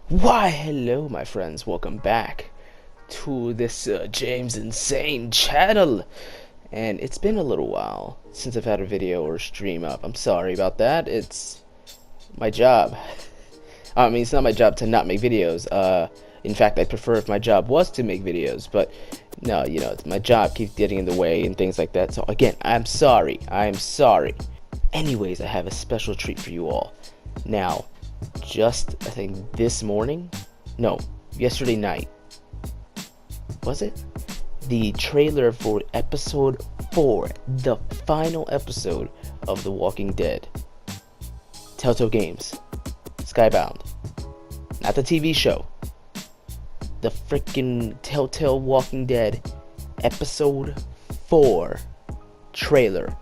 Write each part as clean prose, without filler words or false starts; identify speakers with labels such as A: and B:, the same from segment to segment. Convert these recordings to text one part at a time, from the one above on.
A: Why, hello, my friends. Welcome back to this James Insane channel. And it's been a little while since I've had a video or stream up. I'm sorry about that. It's my job. I mean, it's not my job to not make videos. In fact, I'd prefer if my job was to make videos. But no, my job keeps getting in the way and things like that. So again, I'm sorry. I'm sorry. Anyways, I have a special treat for you all. Now, just I think this morning, no, yesterday night, was it? The trailer for episode 4, the final episode of The Walking Dead. Telltale Games, Skybound, not the TV show, the freaking Telltale Walking Dead episode 4 trailer.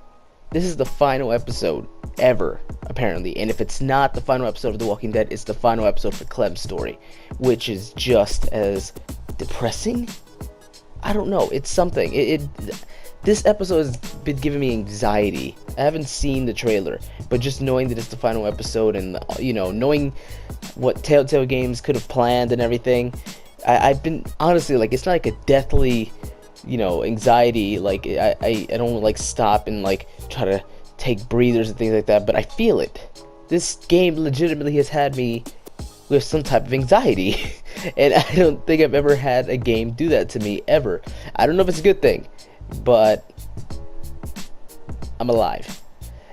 A: This is the final episode ever, apparently, and if it's not the final episode of The Walking Dead, it's the final episode for Clems Story, which is just as depressing. I don't know, it's something. This episode has been giving me anxiety. I haven't seen the trailer, but just knowing that it's the final episode and knowing what Telltale Games could have planned and everything, I've been honestly like, it's not like a deathly anxiety, like I don't like stop and like try to take breathers and things like that, but I feel it. This game legitimately has had me with some type of anxiety and I don't think I've ever had a game do that to me ever. I don't know if it's a good thing, but I'm alive.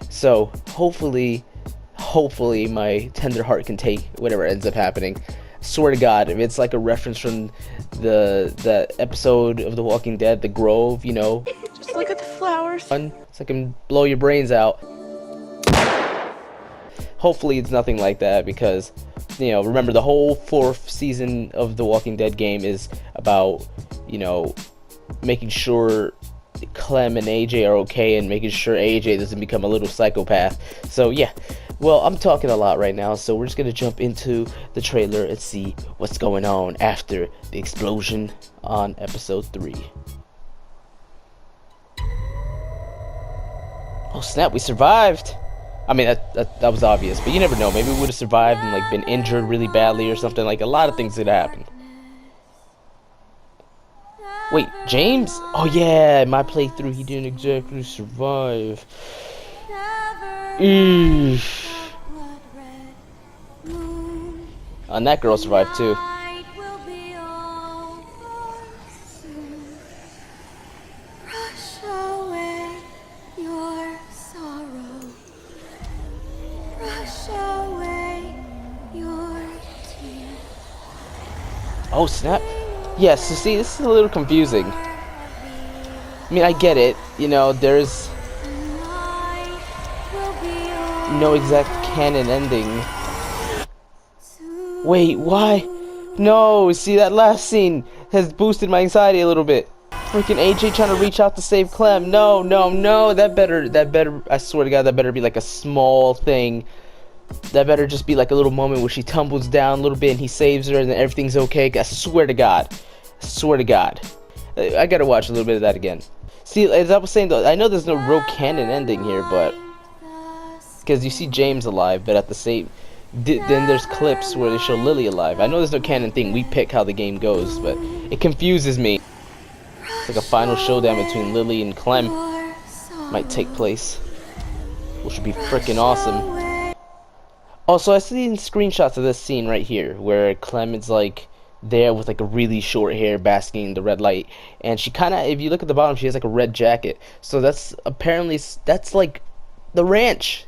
A: So hopefully my tender heart can take whatever ends up happening. Swear to God, if it's like a reference from the episode of The Walking Dead, The Grove,
B: Just look at the flowers.
A: so I can blow your brains out. Hopefully it's nothing like that, because remember, the whole 4th season of The Walking Dead game is about making sure Clem and AJ are okay and making sure AJ doesn't become a little psychopath. So yeah, well, I'm talking a lot right now, so we're just gonna jump into the trailer and see what's going on after the explosion on episode 3. Oh snap, we survived! I mean, that was obvious, but you never know. Maybe we would have survived and like been injured really badly or something. Like, a lot of things could happen. Wait, James? Oh yeah, my playthrough, he didn't exactly survive. And that girl survived too. Oh snap. Yes, so see, this is a little confusing. I mean, I get it, there's no exact canon ending. Wait, why? No, see, that last scene has boosted my anxiety a little bit. Freaking AJ trying to reach out to save Clem. No, that better, I swear to God, that better be like a small thing. That better just be like a little moment where she tumbles down a little bit and he saves her and then everything's okay. I swear to God. I swear to God. I gotta watch a little bit of that again. See, as I was saying though, I know there's no real canon ending here, but because you see James alive, but at the same then there's clips where they show Lily alive. I know there's no canon thing. We pick how the game goes, but it confuses me. It's like a final showdown between Lily and Clem might take place, which would be freaking awesome. Also, I've seen screenshots of this scene right here, where Clem is like there with like a really short hair basking in the red light, and she kind of, if you look at the bottom, she has like a red jacket. So that's like the ranch.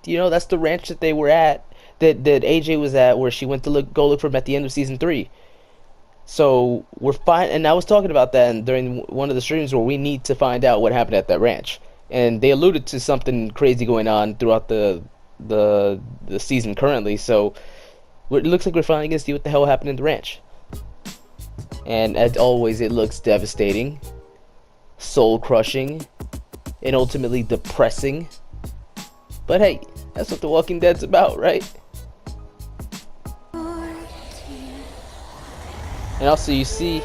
A: That's the ranch that they were at, that AJ was at, where she went to go look for him at the end of season 3. So we're fine, and I was talking about that during one of the streams where we need to find out what happened at that ranch, and they alluded to something crazy going on throughout the season currently, so it looks like we're finally gonna see what the hell happened in the ranch. And as always, it looks devastating, soul crushing, and ultimately depressing. But hey, that's what The Walking Dead's about, right? And also you see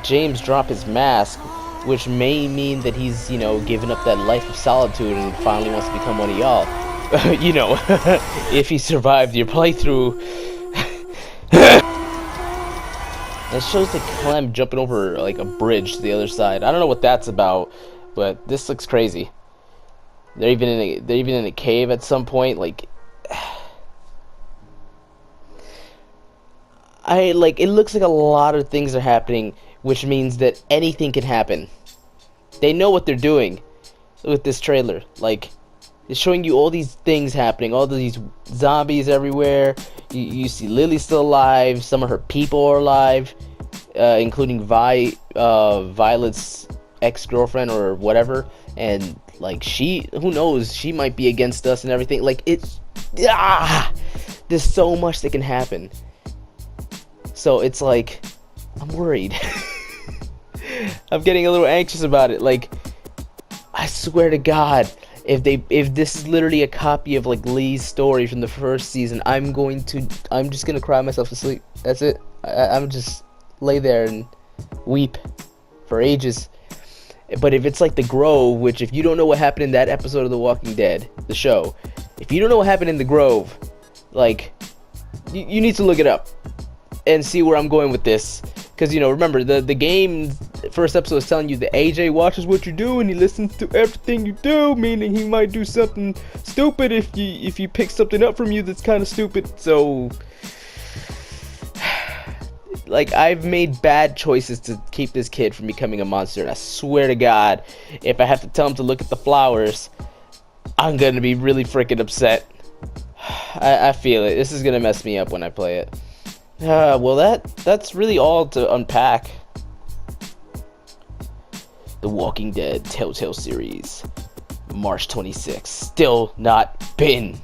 A: James drop his mask, which may mean that he's, given up that life of solitude and finally wants to become one of y'all. You know, if he survived your playthrough. It shows like Clem jumping over like a bridge to the other side. I don't know what that's about, but this looks crazy. They're even in a cave at some point. Like, it looks like a lot of things are happening, which means that anything can happen. They know what they're doing with this trailer. Like, it's showing you all these things happening, all these zombies everywhere. You see Lily still alive. Some of her people are alive, including Violet's ex-girlfriend or whatever. And like, who knows? She might be against us and everything. Like, there's so much that can happen. So it's like, I'm worried. I'm getting a little anxious about it. Like, I swear to God, if this is literally a copy of like Lee's story from the first season, I'm just gonna cry myself to sleep. That's it. I'm just lay there and weep for ages. But if it's like The Grove, which if you don't know what happened in that episode of The Walking Dead, the show, if you don't know what happened in The Grove, like, you need to look it up and see where I'm going with this. Because, you know, remember, the game first episode is telling you that AJ watches what you do and he listens to everything you do, meaning he might do something stupid if you pick something up from you that's kind of stupid. So, like, I've made bad choices to keep this kid from becoming a monster, and I swear to God, if I have to tell him to look at the flowers, I'm gonna be really freaking upset. I feel it. This is gonna mess me up when I play it. Well, that's really all to unpack. The Walking Dead Telltale series, March 26th. Still not been.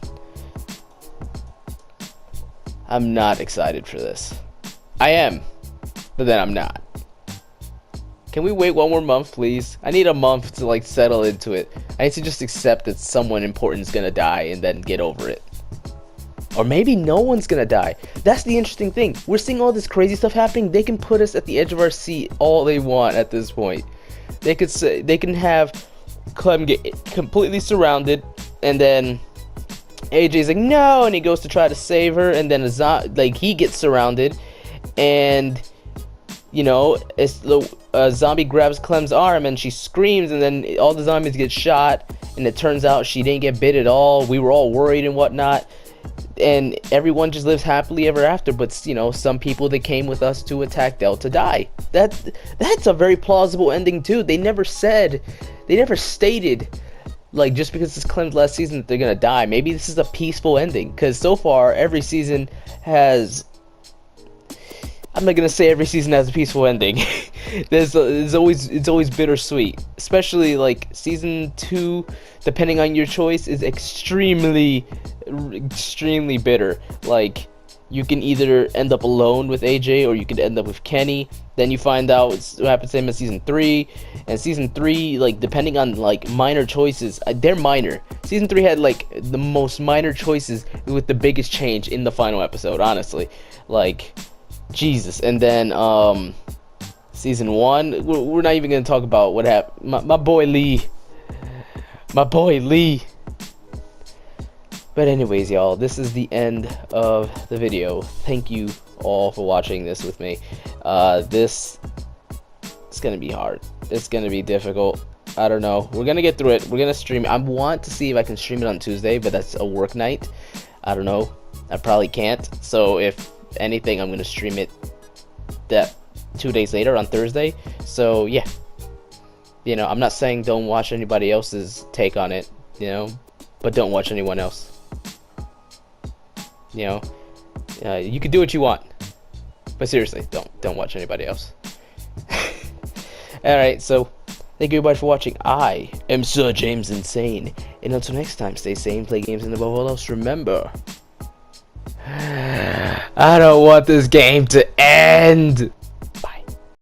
A: I'm not excited for this. I am, but then I'm not. Can we wait one more month, please? I need a month to like settle into it. I need to just accept that someone important is gonna die and then get over it. Or maybe no one's gonna die. That's the interesting thing. We're seeing all this crazy stuff happening. They can put us at the edge of our seat all they want at this point. They can have Clem get completely surrounded, and then AJ's like no, and he goes to try to save her, and then he gets surrounded, and you know, a zombie grabs Clem's arm and she screams, and then all the zombies get shot, and it turns out she didn't get bit at all. We were all worried and whatnot, and everyone just lives happily ever after. But you know, some people that came with us to attack Delta die. That's a very plausible ending too. They never stated, like, just because it's Clem's last season that they're gonna die. Maybe this is a peaceful ending, because so far every season has, I'm not gonna say every season has a peaceful ending. It's always bittersweet, especially like season 2, depending on your choice, is extremely bitter. Like, you can either end up alone with AJ, or you could end up with Kenny. Then you find out what happens to him in season 3, and season 3, like, depending on like minor choices, they're minor. Season 3 had like the most minor choices with the biggest change in the final episode, honestly. Like, Jesus. And then season 1, we're not even gonna talk about what happened. My boy Lee. But anyways, y'all, this is the end of the video. Thank you all for watching this with me. This is gonna be hard. It's gonna be difficult. I don't know. We're gonna get through it. We're gonna stream. I want to see if I can stream it on Tuesday, but that's a work night. I don't know. I probably can't. So if anything, I'm gonna stream it that 2 days later on Thursday. So yeah, you know, I'm not saying don't watch anybody else's take on it, you know, but don't watch anyone else. You know, you can do what you want, but seriously, don't watch anybody else. Alright, so thank you everybody for watching. I am Sir James Insane, and until next time, stay sane, play games, and above all else, remember, I don't want this game to end.